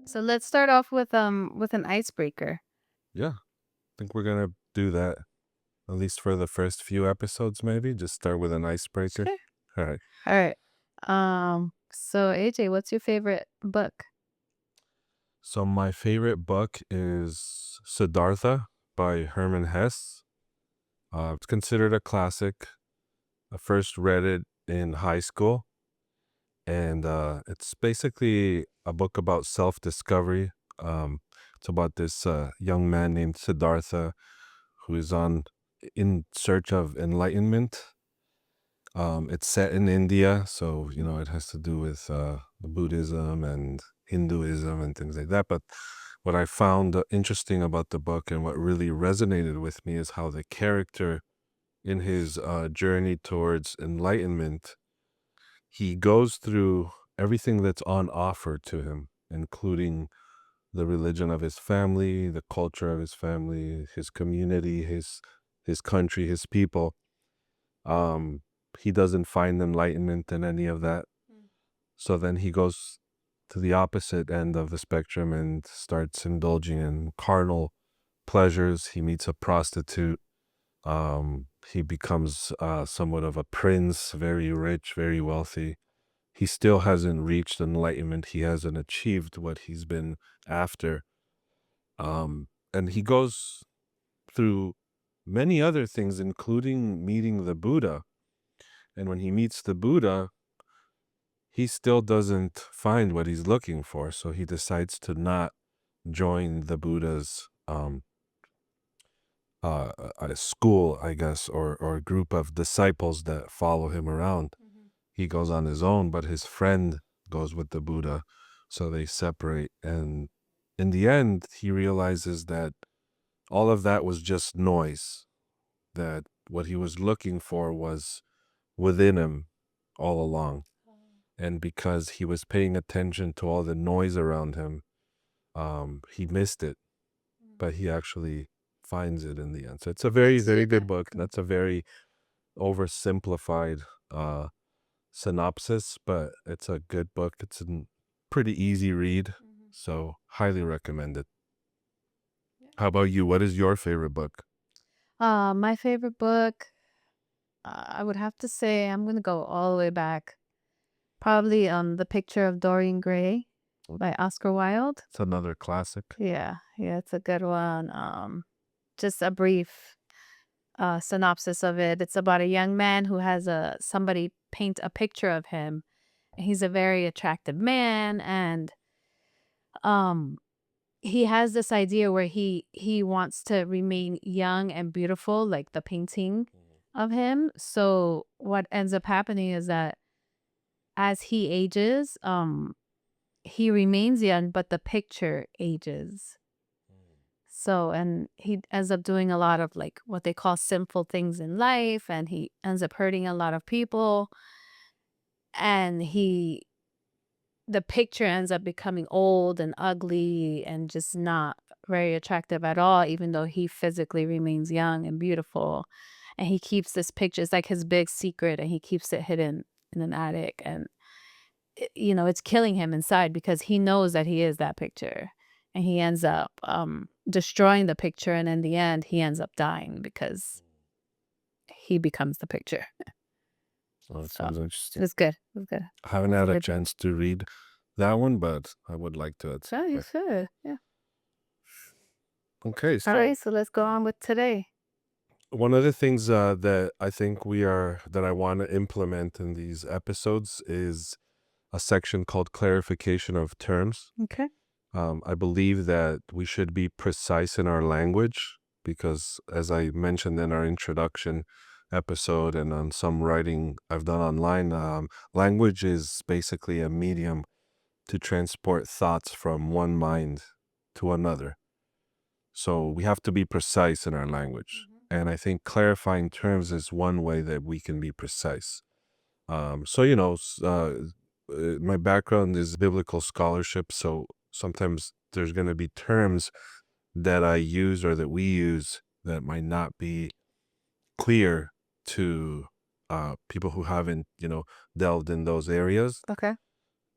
So let's start off with an icebreaker. Yeah, I think we're gonna do that at least for the first few episodes, maybe. Just start with an icebreaker. Sure. All right. All right. So AJ, what's your favorite book? So my favorite book is Siddhartha by Hermann Hesse. It's considered a classic. I first read it in high school, and it's basically a book about self-discovery. It's about this young man named Siddhartha who is on in search of enlightenment. It's set in India, so it has to do with Buddhism and Hinduism and things like that. But what I found interesting about the book and what really resonated with me is how the character in his journey towards enlightenment, he goes through everything that's on offer to him, including the religion of his family, the culture of his family, his community, his country, his people. Um, he doesn't find enlightenment in any of that. So then he goes to the opposite end of the spectrum and starts indulging in carnal pleasures. He meets a prostitute. He becomes somewhat of a prince, very rich, very wealthy. He still hasn't reached enlightenment. He hasn't achieved what he's been after. And he goes through many other things, including meeting the Buddha. And when he meets the Buddha, he still doesn't find what he's looking for. So he decides to not join the Buddha's school, I guess, or a group of disciples that follow him around. He goes on his own, but his friend goes with the Buddha. So they separate. And in the end, he realizes that all of that was just noise, that what he was looking for was within him all along. And because he was paying attention to all the noise around him, he missed it, but he actually finds it in the end. So it's a very, very good book. That's a very oversimplified synopsis, but it's a good book. It's a pretty easy read, so highly recommend it. How about you? What is your favorite book? My favorite book, I would have to say I'm gonna go all the way back. Probably The Picture of Dorian Gray by Oscar Wilde. It's another classic. Yeah, it's a good one. Just a brief synopsis of it. It's about a young man who has somebody paint a picture of him. He's a very attractive man, and um he has this idea where he wants to remain young and beautiful, like the painting of him. So what ends up happening is that as he ages, he remains young, but the picture ages. So, and he ends up doing a lot of like what they call sinful things in life, and he ends up hurting a lot of people. And the picture ends up becoming old and ugly and just not very attractive at all, even though he physically remains young and beautiful. And he keeps this picture, it's like his big secret, and he keeps it hidden in an attic. And, it's killing him inside because he knows that he is that picture. And he ends up destroying the picture. And in the end, he ends up dying because he becomes the picture. Oh, that So sounds it interesting. was good. It was good. I haven't It's a had a good. chance to read that one, but I would like to at some So you point. should. Yeah. Okay, All so right. So let's go on with today. one of the things that I think that I want to implement in these episodes is a section called clarification of terms. Okay. I believe that we should be precise in our language because, as I mentioned in our introduction episode and on some writing I've done online, language is basically a medium to transport thoughts from one mind to another. So we have to be precise in our language. And I think clarifying terms is one way that we can be precise. So, my background is biblical scholarship. So sometimes there's going to be terms that I use or that we use that might not be clear to people who haven't, delved in those areas. Okay.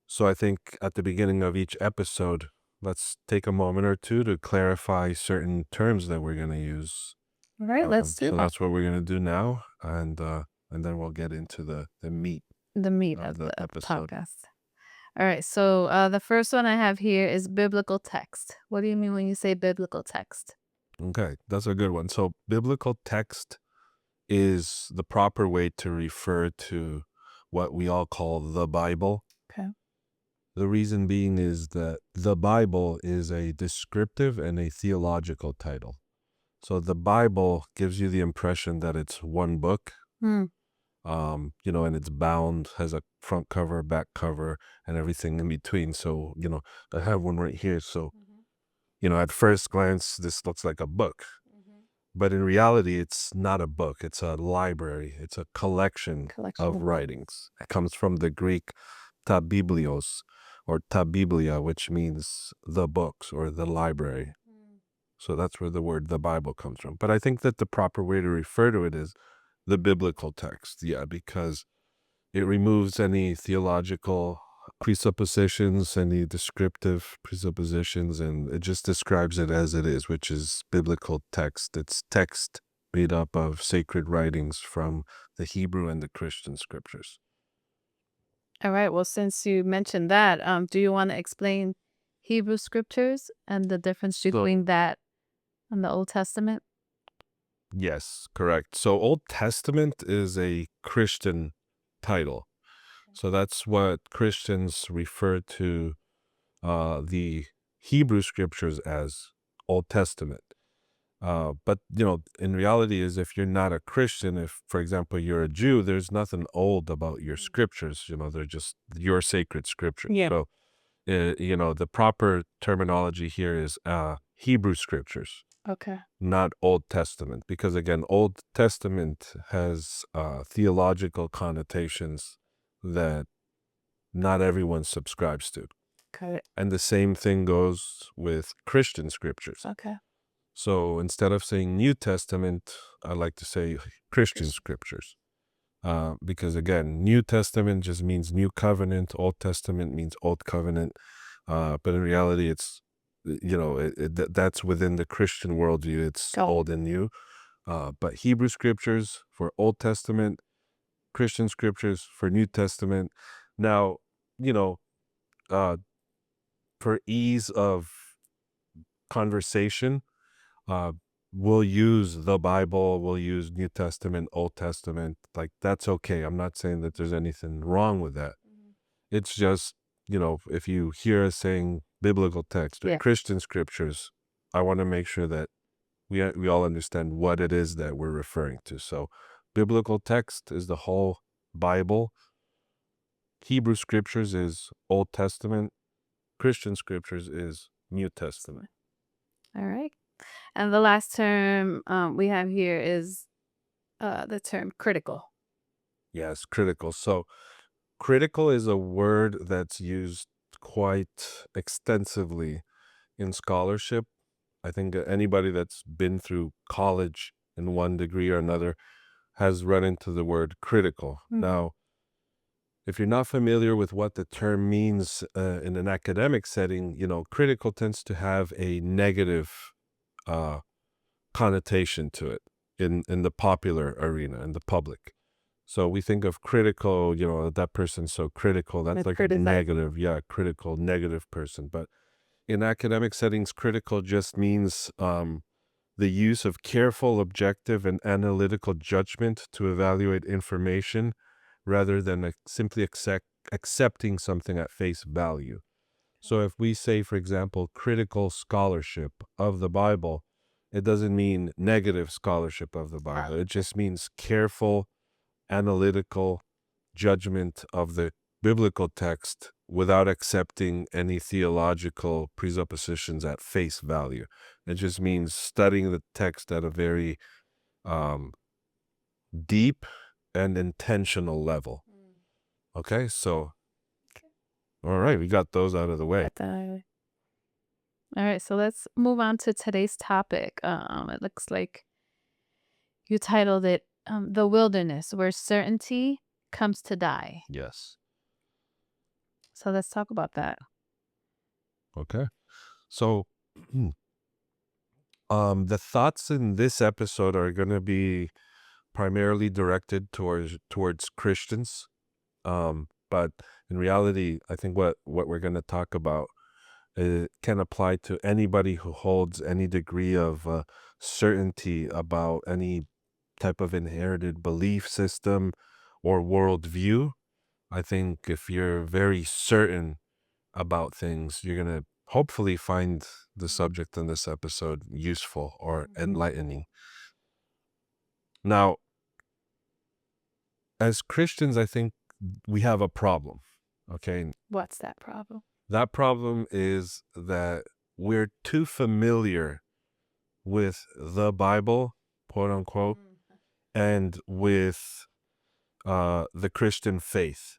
So I think at the beginning of each episode, let's take a moment or two to clarify certain terms that we're going to use. All right, let's do So that. that's what we're going to do now, and then we'll get into the meat The meat of of the the episode. podcast. All right, so the first one I have here is biblical text. What do you mean when you say biblical text? Okay, that's a good one. So biblical text is the proper way to refer to what we all call the Bible. Okay. The reason being is that the Bible is a descriptive and a theological title. So the Bible gives you the impression that it's one book, Hmm. and it's bound, has a front cover, back cover, and everything in between. So, I have one right here. So, at first glance, this looks like a book. But in reality, it's not a book. It's a library. It's a collection Collection of of writings. It comes from the Greek ta biblios or ta biblia, which means the books or the library. So that's where the word the Bible comes from. But I think that the proper way to refer to it is the biblical text. Yeah, because it removes any theological presuppositions, any descriptive presuppositions, and it just describes it as it is, which is biblical text. It's text made up of sacred writings from the Hebrew and the Christian scriptures. All right. Well, since you mentioned that, do you want to explain Hebrew scriptures and the difference So, between that and the Old Testament? yes, correct. So, Old Testament is a Christian title. So, that's what Christians refer to the Hebrew scriptures as Old Testament. But in reality, is if you're not a Christian, if for example you're a Jew, there's nothing old about your scriptures. They're just your sacred scriptures. Yeah. So, the proper terminology here is Hebrew scriptures, Okay. not Old Testament, because again, Old Testament has theological connotations that not everyone subscribes to. Got it. And the same thing goes with Christian scriptures. Okay. So instead of saying New Testament, I like to say Christian Christian. scriptures. Because again, New Testament just means New Covenant, Old Testament means Old Covenant. But in reality, it's, that's within the Christian worldview, it's Go. old and new. But Hebrew scriptures for Old Testament, Christian scriptures for New Testament. Now, you know, uh, for ease of conversation, uh, we'll use the Bible, we'll use New Testament, Old Testament. Like, that's okay. I'm not saying that there's anything wrong with that. It's just, if you hear us saying biblical text or Yeah. Christian scriptures, I want to make sure that we all understand what it is that we're referring to. So, biblical text is the whole Bible. Hebrew scriptures is Old Testament. Christian scriptures is New Testament. All right. And the last term we have here is the term critical. Yes, critical. So, critical is a word that's used quite extensively in scholarship. I think anybody that's been through college in one degree or another has run into the word critical. Mm. Now, if you're not familiar with what the term means in an academic setting, critical tends to have a negative uh, connotation to it in the popular arena, in the public. So we think of critical, that person's so critical. That's like a negative, critical, negative person. But in academic settings, critical just means the use of careful, objective, and analytical judgment to evaluate information rather than simply accepting something at face value. So if we say, for example, critical scholarship of the Bible, it doesn't mean negative scholarship of the Bible. It just means careful, analytical judgment of the biblical text without accepting any theological presuppositions at face value. It just means studying the text at a very um, deep and intentional level. Okay, so, all right, we got those out of the way. Got that. All right, so let's move on to today's topic. It looks like you titled it "The Wilderness, Where Certainty Comes to Die." Yes. So let's talk about that. Okay. So, the thoughts in this episode are going to be primarily directed towards Christians. But in reality, I think what we're going to talk about can apply to anybody who holds any degree of certainty about any type of inherited belief system or worldview. I think if you're very certain about things, you're going to hopefully find the subject in this episode useful or enlightening. Now, as Christians, I think we have a problem. Okay. What's that problem? That problem is that we're too familiar with the Bible, quote unquote, and with the Christian faith,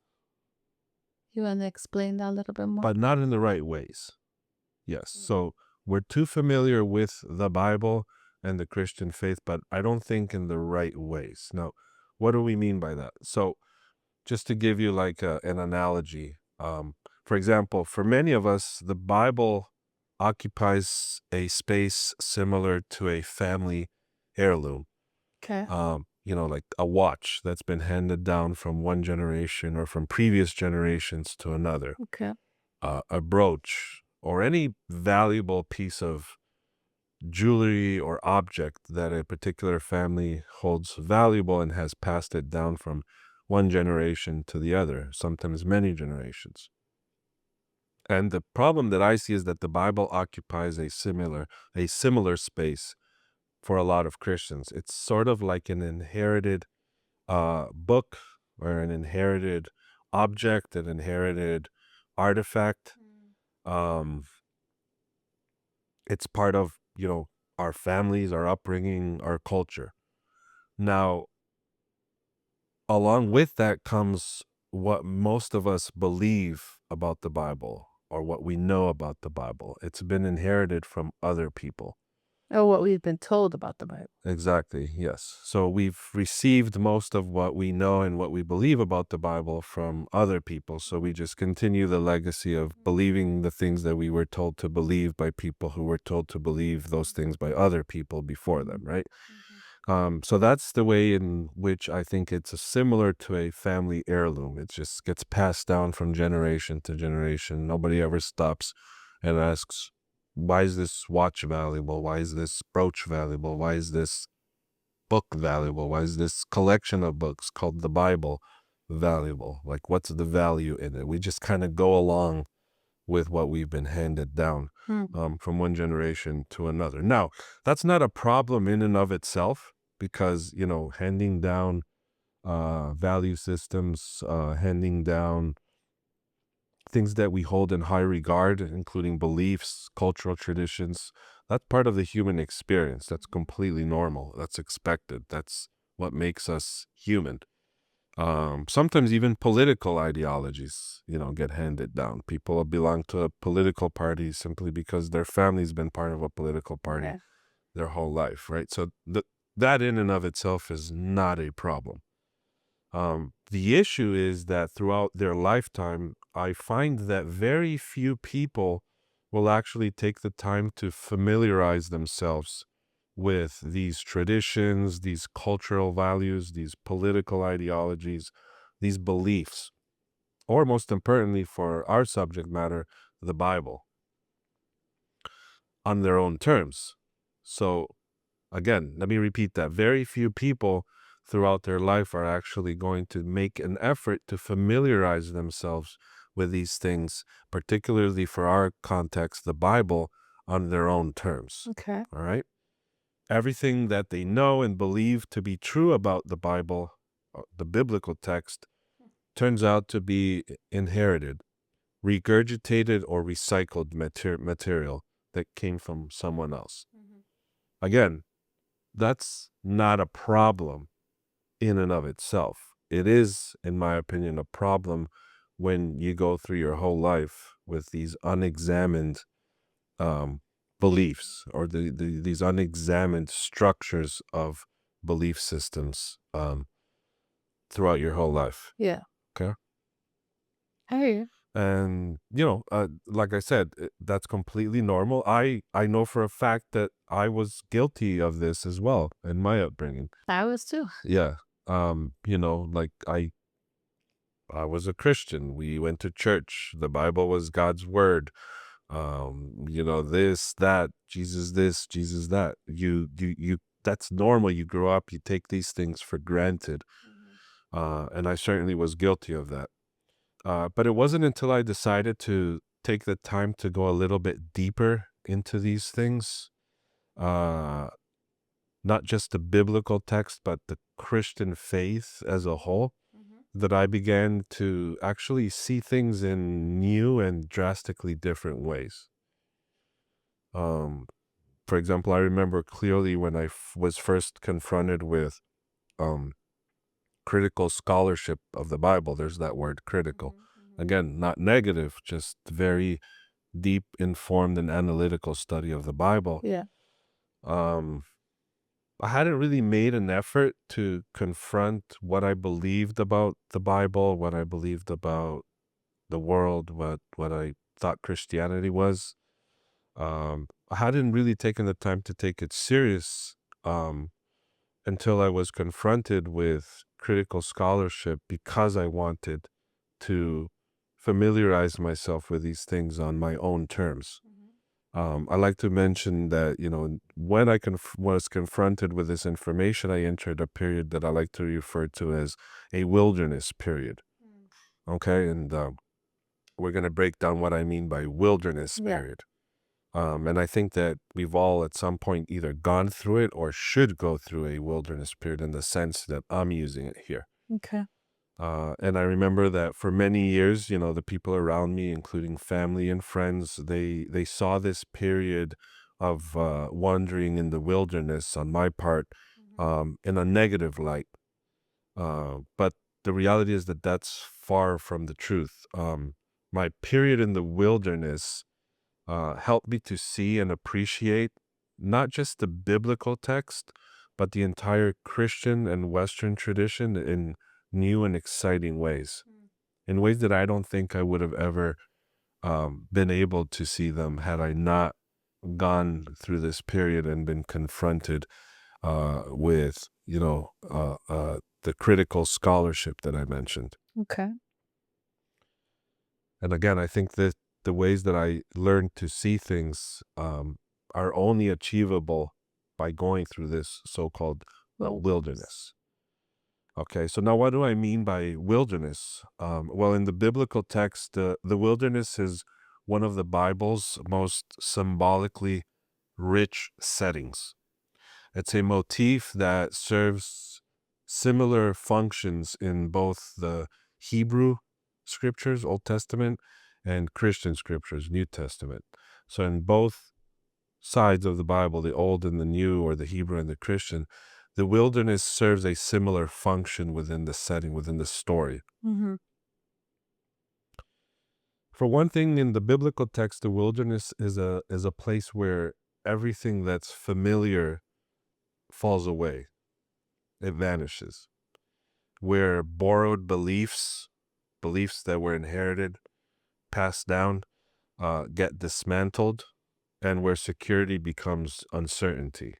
You want to explain that a little bit more? but not in the right ways. Yes. So we're too familiar with the Bible and the Christian faith, but I don't think in the right ways. Now, what do we mean by that? So, just to give you like an analogy, for example, for many of us, the Bible occupies a space similar to a family heirloom. Okay. Like a watch that's been handed down from one generation or from previous generations to another, Okay. a brooch, or any valuable piece of jewelry or object that a particular family holds valuable and has passed it down from one generation to the other, sometimes many generations. And the problem that I see is that the Bible occupies a similar space for a lot of Christians. It's sort of like an inherited book or an inherited object, an inherited artifact. Um, it's part of, our families, our upbringing, our culture. Now, along with that comes what most of us believe about the Bible or what we know about the Bible. It's been inherited from other people. Oh, what we've been told about the Bible. Exactly, yes. So we've received most of what we know and what we believe about the Bible from other people. So we just continue the legacy of believing the things that we were told to believe by people who were told to believe those things by other people before them, right? So that's the way in which I think it's similar to a family heirloom. It just gets passed down from generation to generation. Nobody ever stops and asks, why is this watch valuable? Why is this brooch valuable? Why is this book valuable? Why is this collection of books called the Bible valuable? Like, what's the value in it? We just kind of go along with what we've been handed down from one generation to another. Now, that's not a problem in and of itself because, handing down value systems, handing down things that we hold in high regard, including beliefs, cultural traditions, that's part of the human experience. That's completely normal. That's expected. That's what makes us human. Sometimes even political ideologies, get handed down. People belong to a political party simply because their family's been part of a political party Yeah. their whole life, right? So that in and of itself is not a problem. The issue is that throughout their lifetime, I find that very few people will actually take the time to familiarize themselves with these traditions, these cultural values, these political ideologies, these beliefs, or most importantly for our subject matter, the Bible, on their own terms. So again, let me repeat that. Very few people throughout their life are actually going to make an effort to familiarize themselves with these things, particularly for our context, the Bible, on their own terms. Okay. All right? Everything that they know and believe to be true about the Bible, the biblical text, turns out to be inherited, regurgitated, or recycled material that came from someone else. Again, that's not a problem in and of itself. It is, in my opinion, a problem when you go through your whole life with these unexamined beliefs or these unexamined structures of belief systems throughout your whole life. Yeah. Okay. I hear you. And like I said, that's completely normal. I know for a fact that I was guilty of this as well in my upbringing. I was too. Yeah. Like I was a Christian. We went to church. The Bible was God's word. This, that, Jesus this, Jesus that. You that's normal. You grow up, you take these things for granted. Mhm. And I certainly was guilty of that. But it wasn't until I decided to take the time to go a little bit deeper into these things, uh, not just the biblical text, but the Christian faith as a whole, Mhm. that I began to actually see things in new and drastically different ways. Um, for example, I remember clearly when I was first confronted with um, critical scholarship of the Bible. There's that word, critical. Mhm. Mhm. Again, not negative, just very deep, informed, and analytical study of the Bible. Yeah. Um, I hadn't really made an effort to confront what I believed about the Bible, what I believed about the world, what I thought Christianity was. I hadn't really taken the time to take it serious um, until I was confronted with critical scholarship because I wanted to familiarize myself with these things on my own terms. Mhm. I like to mention that, when I was confronted with this information, I entered a period that I like to refer to as a wilderness period. Mm. Okay. And we're going to break down what I mean by wilderness Yeah. period. And I think that we've all at some point either gone through it or should go through a wilderness period in the sense that I'm using it here. Okay. And I remember that for many years, the people around me, including family and friends, they saw this period of wandering in the wilderness on my part Mhm. in a negative light. But the reality is that that's far from the truth. My period in the wilderness helped me to see and appreciate not just the biblical text, but the entire Christian and Western tradition in new and exciting ways, Mm. in ways that I don't think I would have ever been able to see them had I not gone through this period and been confronted with, the critical scholarship that I mentioned. Okay. And again, I think that the ways that I learned to see things are only achievable by going through this so-called Wilderness. wilderness. Okay, so now what do I mean by wilderness? Well, in the biblical text, the wilderness is one of the Bible's most symbolically rich settings. It's a motif that serves similar functions in both the Hebrew scriptures, Old Testament, and Christian scriptures, New Testament. So in both sides of the Bible, the Old and the New, or the Hebrew and the Christian, the wilderness serves a similar function within the setting, within the story. Mhm. For one thing, in the biblical text, the wilderness is a place where everything that's familiar falls away. It vanishes. Where borrowed beliefs that were inherited, passed down, get dismantled, and where security becomes uncertainty.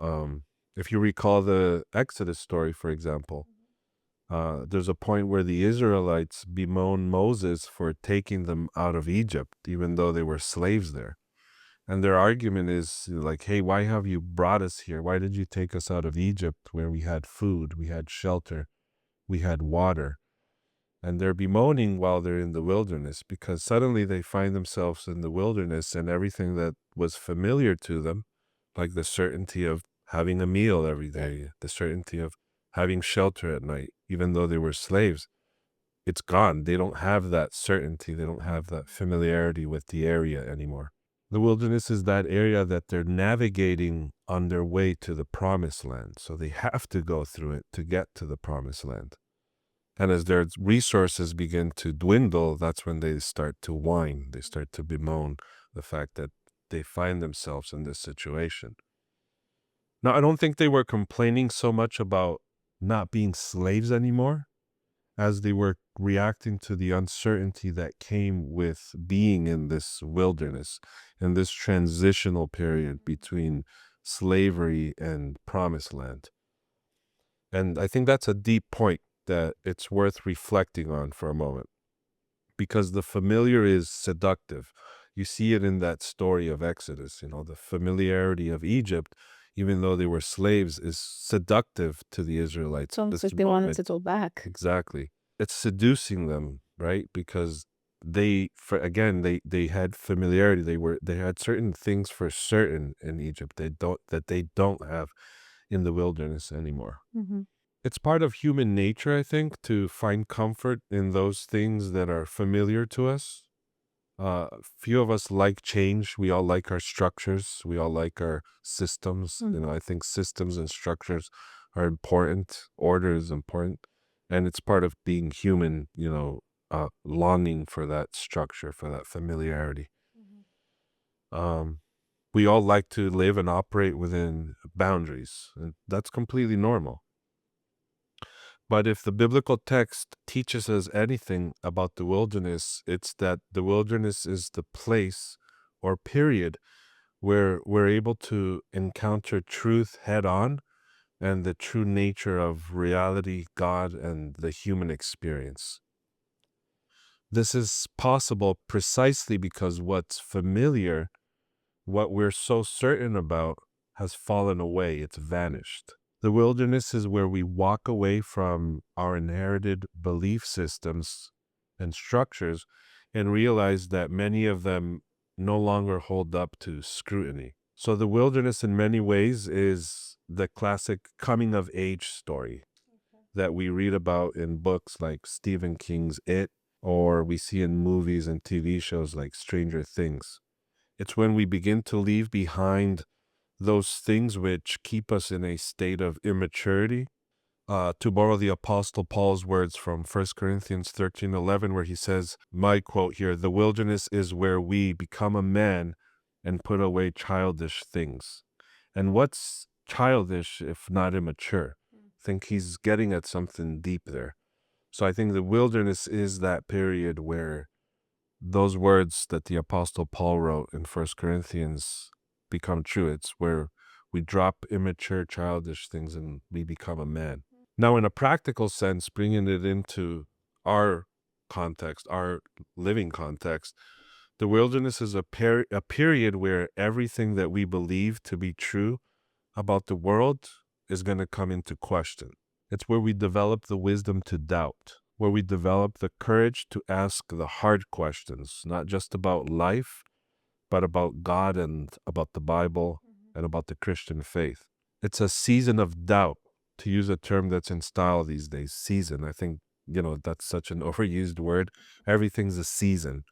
Um, if you recall the Exodus story, for example, there's a point where the Israelites bemoan Moses for taking them out of Egypt, even though they were slaves there. And their argument is like, hey, why have you brought us here? Why did you take us out of Egypt where we had food, we had shelter, we had water? And they're bemoaning while they're in the wilderness because suddenly they find themselves in the wilderness and everything that was familiar to them, like the certainty of having a meal every day, the certainty of having shelter at night, even though they were slaves, it's gone. They don't have that certainty. They don't have that familiarity with the area anymore. The wilderness is that area that they're navigating on their way to the promised land. So they have to go through it to get to the promised land. And as their resources begin to dwindle, that's when they start to whine. They start to bemoan the fact that they find themselves in this situation. Now, I don't think they were complaining so much about not being slaves anymore as they were reacting to the uncertainty that came with being in this wilderness and this transitional period between slavery and promised land. And I think that's a deep point that it's worth reflecting on for a moment, because the familiar is seductive. You see it in that story of Exodus, the familiarity of Egypt, even though they were slaves, is seductive to the It's Israelites at almost this like they wanted moment. to go back. Exactly. It's seducing them, right? Because they had familiarity. They had certain things for certain in Egypt they don't have in the wilderness anymore. Hmm. It's part of human nature, I think, to find comfort in those things that are familiar to us. Few of us like change. We all like our structures. We all like our systems. Mm. I think systems and structures are important. Order is important. And it's part of being human, longing for that structure, for that familiarity. Um, we all like to live and operate within boundaries, and that's completely normal. But if the biblical text teaches us anything about the wilderness, it's that the wilderness is the place or period where we're able to encounter truth head on and the true nature of reality, God, and the human experience. This is possible precisely because what's familiar, what we're so certain about, has fallen away, it's vanished. The wilderness is where we walk away from our inherited belief systems and structures and realize that many of them no longer hold up to scrutiny. So, the wilderness, in many ways, is the classic coming of age story that we read about in books like Stephen King's It, or we see in movies and TV shows like Stranger Things. It's when we begin to leave behind those things which keep us in a state of immaturity. To borrow the Apostle Paul's words from 1 Corinthians 13:11, where he says, my quote here, the wilderness is where we become a man and put away childish things. And what's childish if not immature? I think he's getting at something deep there. So I think the wilderness is that period where those words that the Apostle Paul wrote in 1 Corinthians become true. It's where we drop immature, childish things and we become a man. Now, in a practical sense, bringing it into our context, our living context, the wilderness is a period where everything that we believe to be true about the world is going to come into question. It's where we develop the wisdom to doubt, where we develop the courage to ask the hard questions, not just about life, but about God and about the Bible and about the Christian faith. It's a season of doubt, to use a term that's in style these days. Season. I think, that's such an overused word. Everything's a season.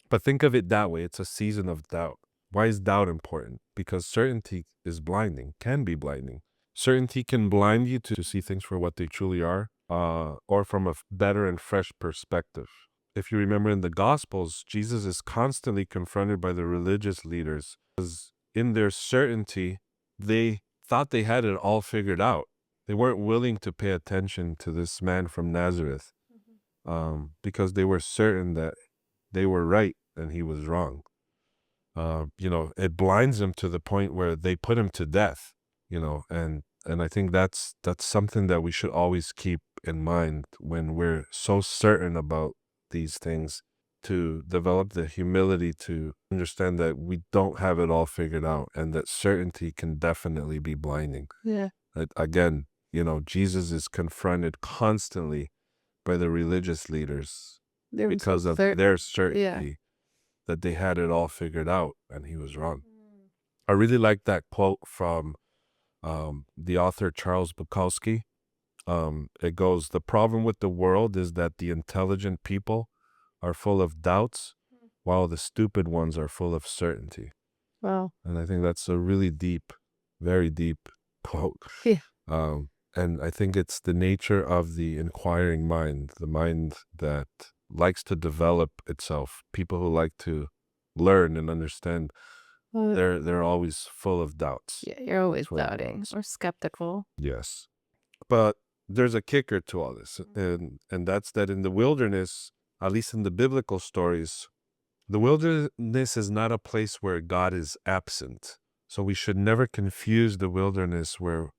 But think of it that way. It's a season of doubt. Why is doubt important? Because certainty is blinding, can be blinding. Certainty can blind you to see things for what they truly are, or from a better and fresh perspective. If you remember in the Gospels, Jesus is constantly confronted by the religious leaders because in their certainty, they thought they had it all figured out. They weren't willing to pay attention to this man from Nazareth, because they were certain that they were right and he was wrong. It blinds them to the point where they put him to death, and I think that's something that we should always keep in mind when we're so certain about these things, to develop the humility to understand that we don't have it all figured out and that certainty can definitely be blinding. Yeah. Again, Jesus is confronted constantly by the religious leaders They were so because of certain. their Yeah. certainty that they had it all figured out and he was wrong. I really like that quote from the author Charles Bukowski. It goes, the problem with the world is that the intelligent people are full of doubts while the stupid ones are full of certainty. Wow. And I think that's a really deep, very deep quote. Yeah. And I think it's the nature of the inquiring mind, the mind that likes to develop itself. People who like to learn and understand, Well, they're always full of doubts. yeah, you're always Full of doubting doubts. or skeptical. Yes. But there's a kicker to all this, and that's that in the wilderness, at least in the biblical stories, the wilderness is not a place where God is absent. So we should never confuse the wilderness where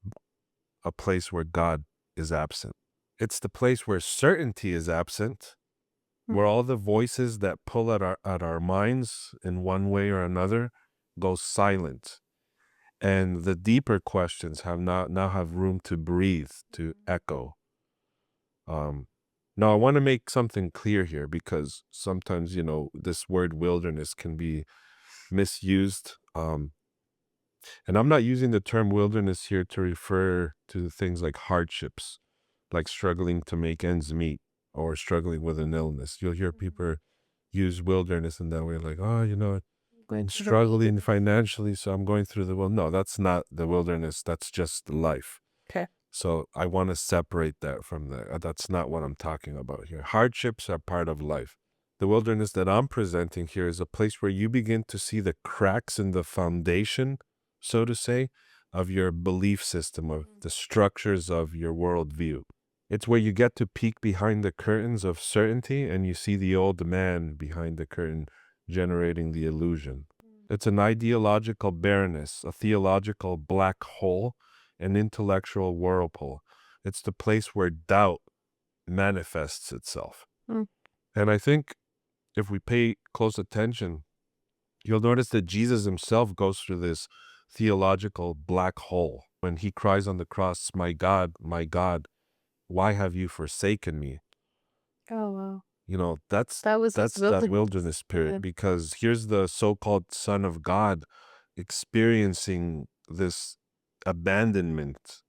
a place where God is absent. It's the place where certainty is absent, where all the voices that pull at our minds in one way or another go silent. And the deeper questions now have room to breathe, to echo. Now I want to make something clear here, because sometimes, this word wilderness can be misused. And I'm not using the term wilderness here to refer to things like hardships, like struggling to make ends meet or struggling with an illness. You'll hear people use wilderness in that way, like, oh, Going I'm to the struggling wilderness. financially, so I'm going through the well. No, that's not the wilderness. That's just life. Okay. So I want to separate that from that's not what I'm talking about here. Hardships are part of life. The wilderness that I'm presenting here is a place where you begin to see the cracks in the foundation, so to say, of your belief system, of the structures of your worldview. It's where you get to peek behind the curtains of certainty and you see the old man behind the curtain generating the illusion. It's an ideological barrenness, a theological black hole, an intellectual whirlpool. It's the place where doubt manifests itself. Mm. And I think if we pay close attention, you'll notice that Jesus himself goes through this theological black hole when he cries on the cross, my God, why have you forsaken me?" Oh, wow. That's That was his that wilderness. wilderness Yeah. period, because here's the so-called Son of God experiencing this abandonment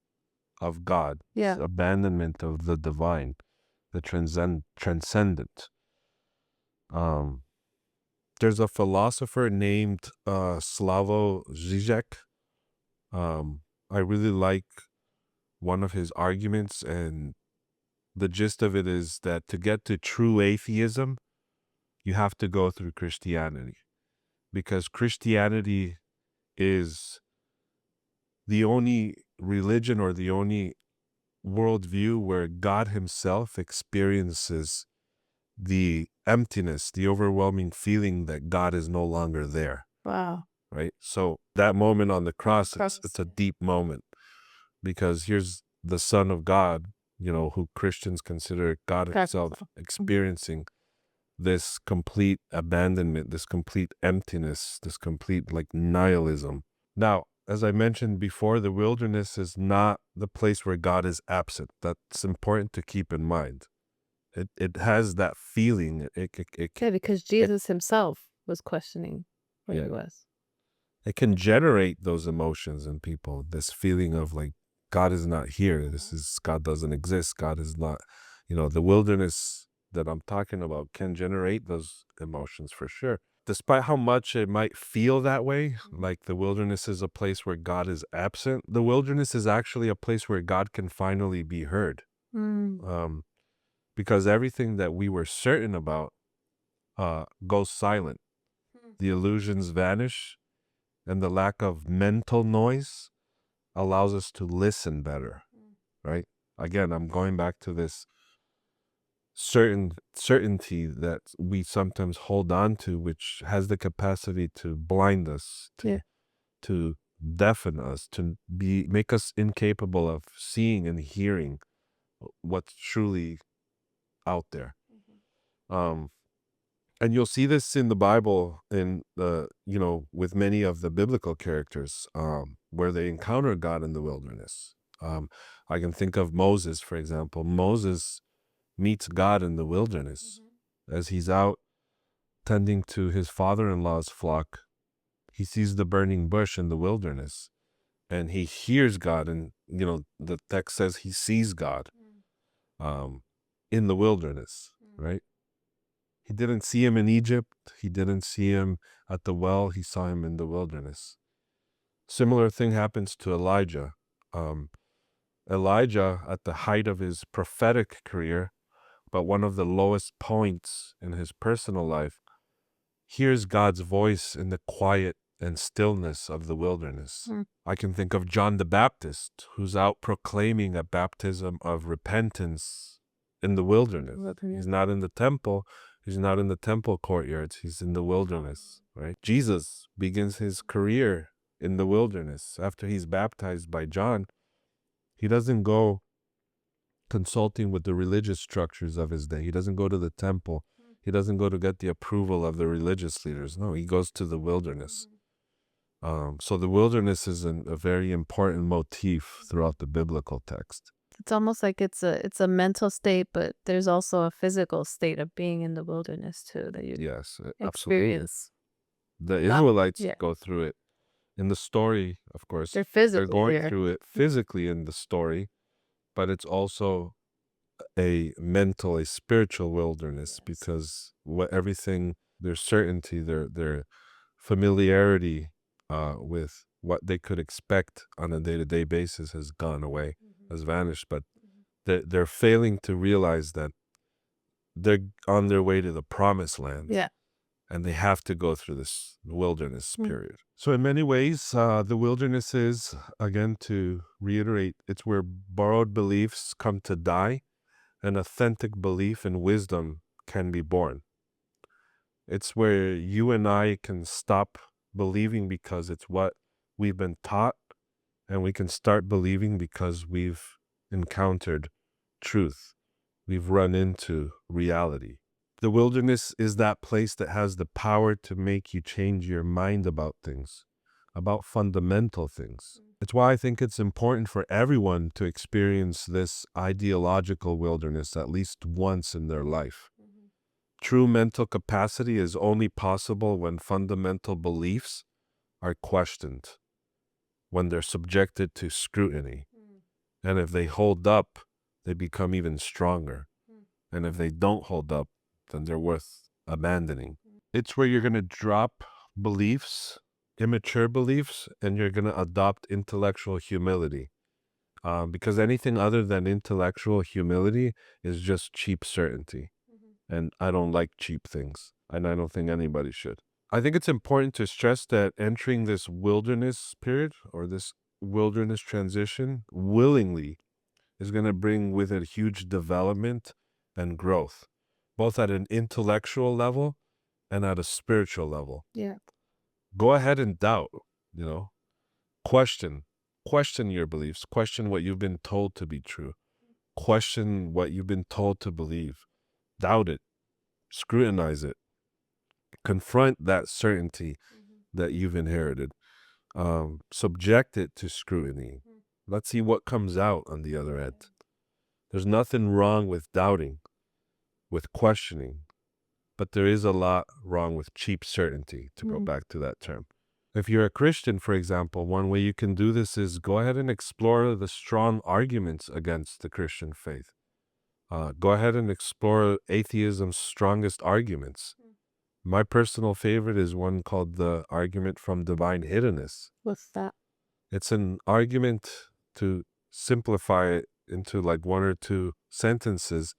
of God, this Yeah. abandonment of the divine, the transcendent. Um, there's a philosopher named Slavoj Žižek. I really like one of his arguments, and the gist of it is that to get to true atheism, you have to go through Christianity, because Christianity is the only religion or the only worldview where God himself experiences the emptiness, the overwhelming feeling that God is no longer there, Wow. right? So that moment on the cross, it's Cross. a deep moment, because here's the Son of God, who Christians consider God God himself, himself. experiencing this complete abandonment, this complete emptiness, this complete like nihilism. Now, as I mentioned before, the wilderness is not the place where God is absent. That's important to keep in mind. It has that feeling. Yeah, because It Jesus himself was questioning where he yeah, was. it can generate those emotions in people. This feeling of like God is not here. God doesn't exist. God is not. The wilderness that I'm talking about can generate those emotions for sure. Despite how much it might feel that way, like the wilderness is a place where God is absent, the wilderness is actually a place where God can finally be heard. Mm. Um, because everything that we were certain about goes silent. The illusions vanish, and the lack of mental noise allows us to listen better, right? Again, I'm going back to this certainty that we sometimes hold on to, which has the capacity to blind us, Yeah. to deafen us, to make us incapable of seeing and hearing what's truly out there. Um, and you'll see this in the Bible, in with many of the biblical characters, where they encounter God in the wilderness. I can think of Moses, for example. Moses meets God in the wilderness as he's out tending to his father-in-law's flock. He sees the burning bush in the wilderness, and he hears God, and the text says he sees God um, in the wilderness, right? He didn't see him in Egypt. He didn't see him at the well. He saw him in the wilderness. Similar thing happens to Elijah. Um, Elijah, at the height of his prophetic career, but one of the lowest points in his personal life, hears God's voice in the quiet and stillness of the wilderness. Mm. I can think of John the Baptist, who's out proclaiming a baptism of repentance in the wilderness. He's not in the temple. He's not in the temple courtyards. He's in the wilderness, right? Jesus begins his career in the wilderness. After he's baptized by John, he doesn't go consulting with the religious structures of his day. He doesn't go to the temple. He doesn't go to get the approval of the religious leaders. No, he goes to the wilderness. So the wilderness is a very important motif throughout the biblical text. It's almost like it's a mental state, but there's also a physical state of being in the wilderness too that you Yes, absolutely. experience. The Israelites Yeah. go through it. In the story, of course, They're they're physically going there. through it physically in the story, but it's also a mental, a spiritual wilderness, Yes. because everything, their certainty, their familiarity with what they could expect on a day-to-day basis has gone away, has vanished. But they're failing to realize that they're on their way to the promised land. Yeah. And they have to go through this wilderness period. So in many ways, the wilderness is, again, to reiterate, it's where borrowed beliefs come to die and authentic belief and wisdom can be born. It's where you and I can stop believing because it's what we've been taught, and we can start believing because we've encountered truth. We've run into reality. The wilderness is that place that has the power to make you change your mind about things, about fundamental things. It's why I think it's important for everyone to experience this ideological wilderness at least once in their life. True mental capacity is only possible when fundamental beliefs are questioned, when they're subjected to scrutiny. And if they hold up, they become even stronger. And if they don't hold up, then they're worth abandoning. It's where you're going to drop beliefs, immature beliefs, and you're going to adopt intellectual humility. Because anything other than intellectual humility is just cheap certainty. And I don't like cheap things, and I don't think anybody should. I think it's important to stress that entering this wilderness period or this wilderness transition willingly is going to bring with it huge development and growth, both at an intellectual level and at a spiritual level. Yeah. Go ahead and doubt, question your beliefs, question what you've been told to be true, question what you've been told to believe, doubt it, scrutinize it, confront that certainty that you've inherited, subject it to scrutiny. Let's see what comes out on the other end. There's nothing wrong with doubting, with questioning, but there is a lot wrong with cheap certainty, to go back to that term. If you're a Christian, for example, one way you can do this is go ahead and explore the strong arguments against the Christian faith. Go ahead and explore atheism's strongest arguments. My personal favorite is one called the argument from divine hiddenness. What's that? It's an argument, to simplify it into like one or two sentences,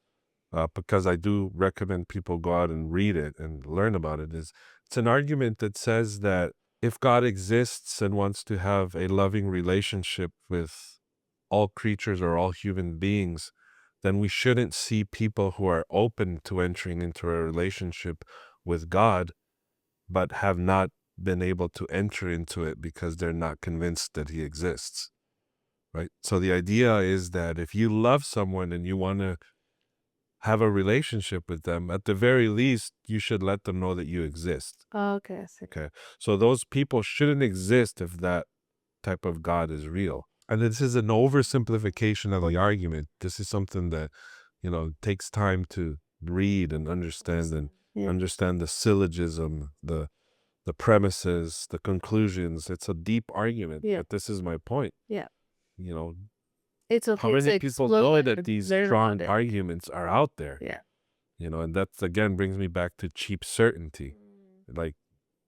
because I do recommend people go out and read it and learn about it. It's an argument that says that if God exists and wants to have a loving relationship with all creatures or all human beings, then we shouldn't see people who are open to entering into a relationship with God, but have not been able to enter into it because they're not convinced that he exists, right? So the idea is that if you love someone and you want to have a relationship with them, at the very least, you should let them know that you exist. Oh, okay. I see. Okay. So those people shouldn't exist if that type of God is real. And this is an oversimplification of the argument. This is something that, takes time to read and understand, and Yeah. understand the syllogism, the premises, the conclusions. It's a deep argument, Yeah. but this is my point. Yeah. You know, It's how okay to many people know explore that these learn strong about it. arguments are out there? Yeah. And that's, again, brings me back to cheap certainty. Like,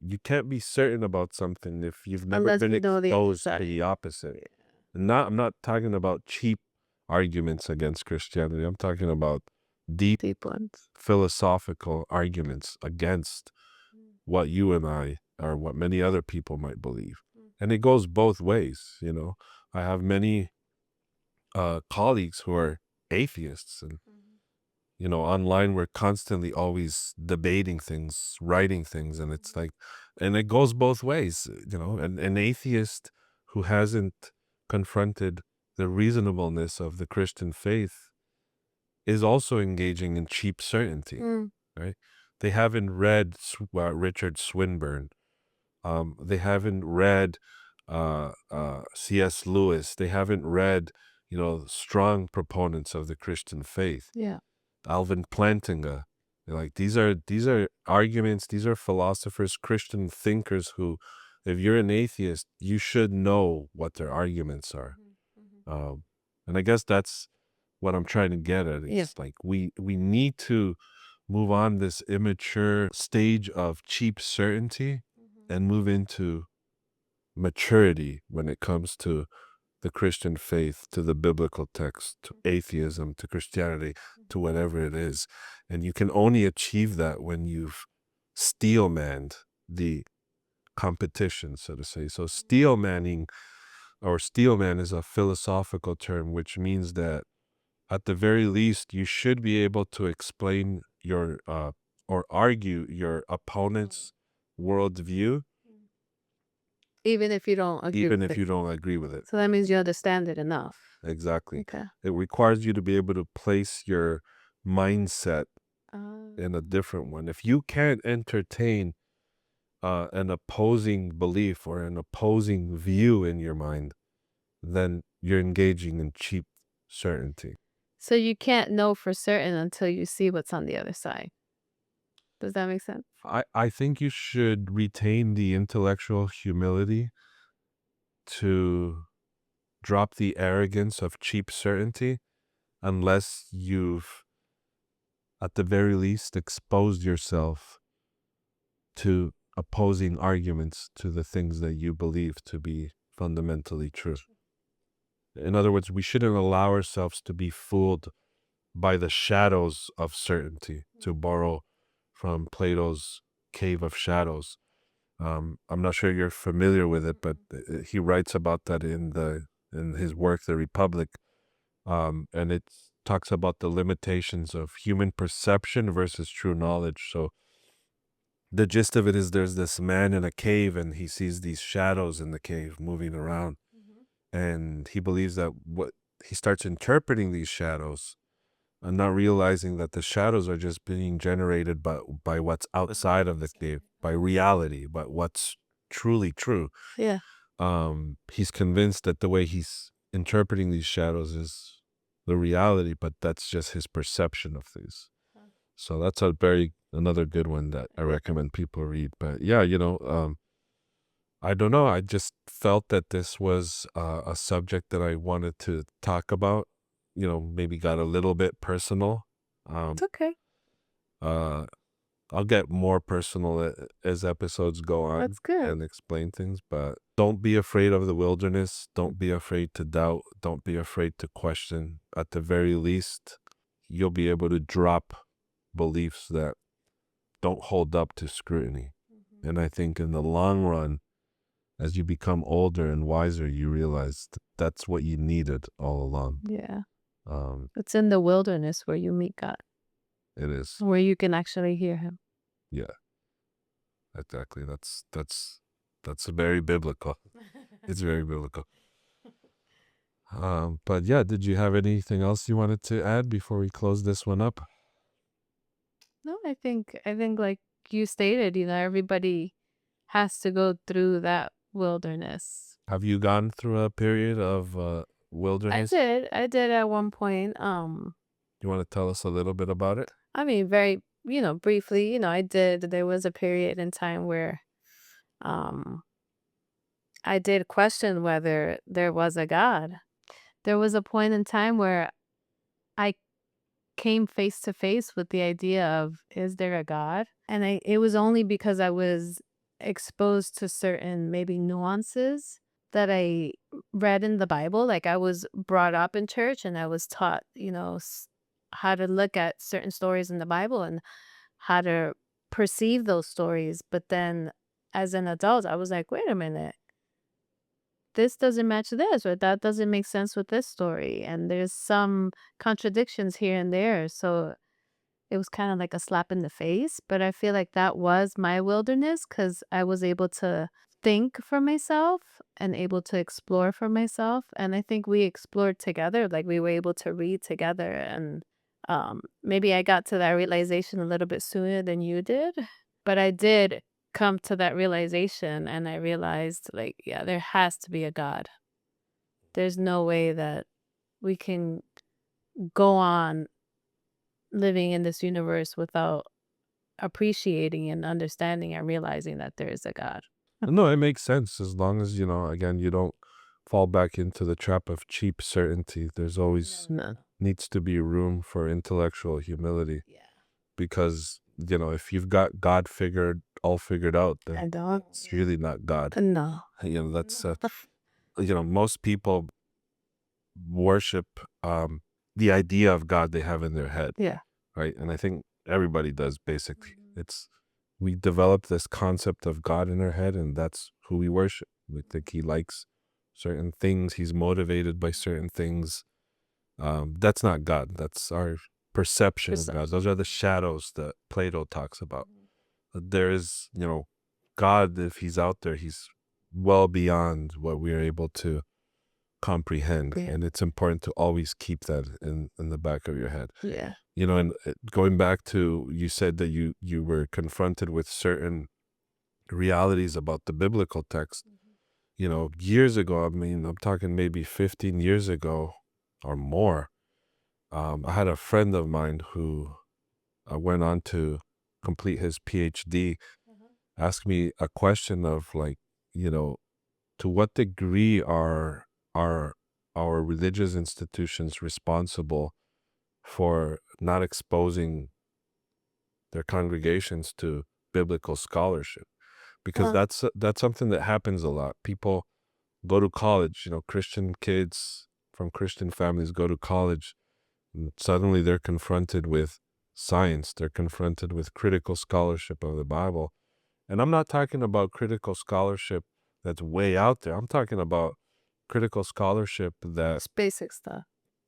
you can't be certain about something if you've never Unless been you know the other exposed to side. the opposite. Yeah. I'm not talking about cheap arguments against Christianity. I'm talking about deep Deep ones. philosophical arguments against what you and I or what many other people might believe. And it goes both ways, you know. I have many colleagues who are atheists, and you know, online we're constantly always debating things, writing things, and it's like, and it goes both ways, you know. And an atheist who hasn't confronted the reasonableness of the Christian faith is also engaging in cheap certainty, Mm. right? They haven't read Richard Swinburne. They haven't read C.S. Lewis. They haven't read, you know, strong proponents of the Christian faith. Yeah. Alvin Plantinga. Like these are arguments, these are philosophers, Christian thinkers who, if you're an atheist, you should know what their arguments are. And I guess that's what I'm trying to get at. Yeah. It's like we need to move on this immature stage of cheap certainty and move into maturity when it comes to the Christian faith, to the biblical text, to atheism, to Christianity, to whatever it is. And you can only achieve that when you've steel-manned the competition, so to say. So steel-manning, or steelman, is a philosophical term, which means that at the very least, you should be able to explain your or argue your opponent's worldview, Even if you don't agree even with if it. you don't agree with it. So that means you understand it enough. Exactly. Okay. It requires you to be able to place your mindset in a Um, different one. If you can't entertain an opposing belief or an opposing view in your mind, then you're engaging in cheap certainty. so you can't know for certain until you see what's on the other side. Does that make sense? I think you should retain the intellectual humility to drop the arrogance of cheap certainty unless you've, at the very least, exposed yourself to opposing arguments to the things that you believe to be fundamentally true. In other words, we shouldn't allow ourselves to be fooled by the shadows of certainty, to borrow from Plato's Cave of Shadows. I'm not sure you're familiar with it, but he writes about that in his work, The Republic, and it talks about the limitations of human perception versus true knowledge. So the gist of it is there's this man in a cave and he sees these shadows in the cave moving around. And he believes that what he starts interpreting these shadows and not realizing that the shadows are just being generated by what's outside of the cave, by reality, by what's truly true. Yeah. He's convinced that the way he's interpreting these shadows is the reality, but that's just his perception of things. So that's another good one that I recommend people read. But yeah, you know, I don't know. I just felt that this was a subject that I wanted to talk about. You know, maybe got a little bit personal. It's Um, okay. uh, I'll get more personal as episodes go on That's good. and explain things. But don't be afraid of the wilderness. Don't be afraid to doubt. Don't be afraid to question. At the very least, you'll be able to drop beliefs that don't hold up to scrutiny. And I think in the long run, as you become older and wiser, you realize that's what you needed all along. Yeah. Um, It's in the wilderness where you meet God, it is. where you can actually hear him. Yeah, exactly. That's very biblical. It's very biblical. But yeah, did you have anything else you wanted to add before we close this one up? No, I think like you stated, everybody has to go through that wilderness. Have you gone through a period of I wilderness? did. I did at one point. You want to tell us a little bit about it? I mean, very, briefly, I did. There was a period in time where um I did question whether there was a God. There was a point in time where I came face to face with the idea of, is there a God? And it was only because I was exposed to certain maybe nuances that I read in the Bible. Like I was brought up in church and I was taught, how to look at certain stories in the Bible and how to perceive those stories. But then as an adult, I was like, wait a minute, this doesn't match this, or that doesn't make sense with this story. And there's some contradictions here and there. So it was kind of like a slap in the face. But I feel like that was my wilderness because I was able to think for myself and able to explore for myself. And I think we explored together, like we were able to read together. And maybe I got to that realization a little bit sooner than you did. But I did come to that realization and I realized, like, yeah, there has to be a God. There's no way that we can go on living in this universe without appreciating and understanding and realizing that there is a God. No, it makes sense as long as, again, you don't fall back into the trap of cheap certainty. There's always No. needs to be room for intellectual humility Yeah. because, if you've got God all figured out, I then don't. it's really not God. No. That's, most people worship the idea of God they have in their head, Yeah. right? And I think everybody does basically. We develop this concept of God in our head, and that's who we worship. We think he likes certain things, he's motivated by certain things. That's not God. That's our perception of God. Those are the shadows that Plato talks about. There is, God, if he's out there, he's well beyond what we are able to comprehend. Yeah. And it's important to always keep that in the back of your head. Yeah. And going back to, you said that you were confronted with certain realities about the biblical text, years ago. I mean, I'm talking maybe 15 years ago or more. I had a friend of mine who went on to complete his PhD, ask me a question of like, to what degree are our religious institutions responsible for not exposing their congregations to biblical scholarship? Because that's something that happens a lot. People go to college, Christian kids from Christian families go to college, and suddenly they're confronted with science, they're confronted with critical scholarship of the Bible. And I'm not talking about critical scholarship that's way out there. I'm talking about critical scholarship that It's basic stuff.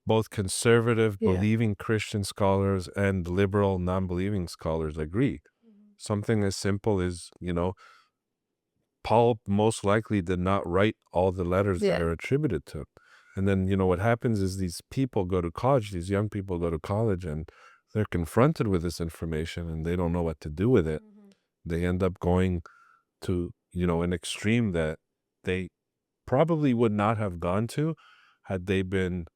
both conservative, Yeah. believing Christian scholars and liberal, non-believing scholars agree. Something as simple as, Paul most likely did not write all the letters that Yeah. are attributed to him. And then, what happens is these people go to college, these young people go to college, and they're confronted with this information and they don't know what to do with it. They end up going to, an extreme that they probably would not have gone to had they been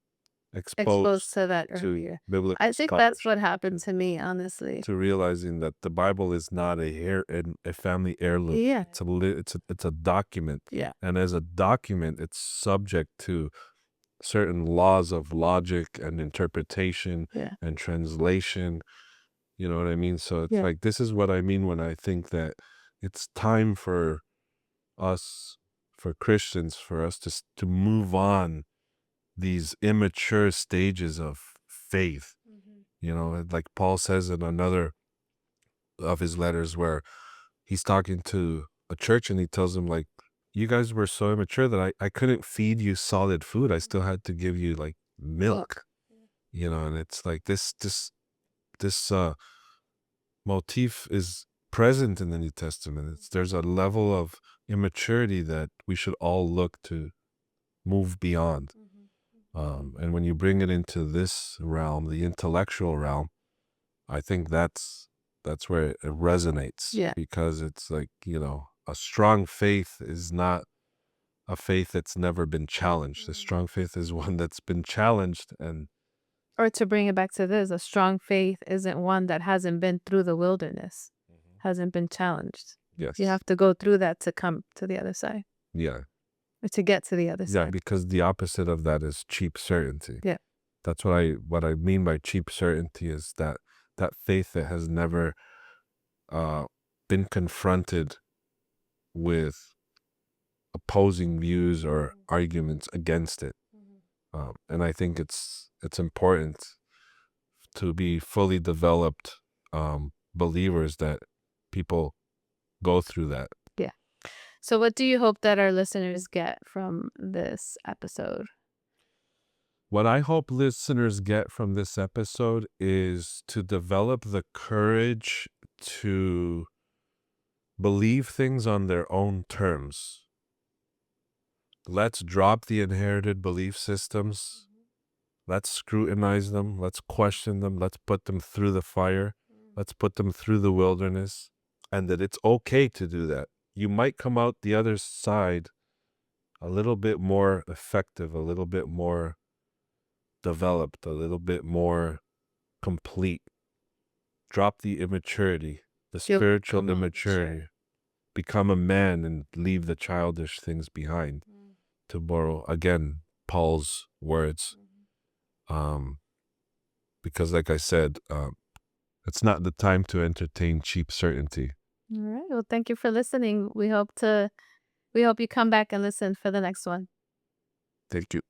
Exposed exposed to that to earlier. biblical I think that's scholarship, what happened to me, honestly. to realizing that the Bible is not a family heirloom. Yeah. It's a document, Yeah. and as a document, it's subject to certain laws of logic and interpretation Yeah. and translation. You know what I mean? So it's Yeah. like, this is what I mean when I think that it's time for us, for Christians, for us to move on these immature stages of faith. Like Paul says in another of his letters where he's talking to a church and he tells them, like, you guys were so immature that I couldn't feed you solid food. I still had to give you like milk, and it's like this motif is present in the New Testament. There's a level of immaturity that we should all look to move beyond. And when you bring it into this realm, the intellectual realm, I think that's where it resonates. Yeah. Because it's like, a strong faith is not a faith that's never been challenged. A strong faith is one that's been challenged. And Or to bring it back to this, a strong faith isn't one that hasn't been through the wilderness, hasn't been challenged. yes, You have to go through that to come to the other side, yeah, or to get to the other yeah, side. because the opposite of that is cheap certainty. Yeah. That's what I mean by cheap certainty, is that faith that has never uh, been confronted with opposing views or arguments against it. And I think it's important to be fully developed believers that people go through that. Yeah. So, what do you hope that our listeners get from this episode? What I hope listeners get from this episode is to develop the courage to believe things on their own terms. Let's drop the inherited belief systems. Let's scrutinize them. Let's question them. Let's put them through the fire. Let's put them through the wilderness. And that it's okay to do that. You might come out the other side a little bit more effective, a little bit more developed, a little bit more complete. Drop the immaturity, the Feel spiritual become a mature. immaturity. Become a man and leave the childish things behind. To borrow again Paul's words, because like I said, it's not the time to entertain cheap certainty. All right. Well, thank you for listening. We hope you come back and listen for the next one. Thank you.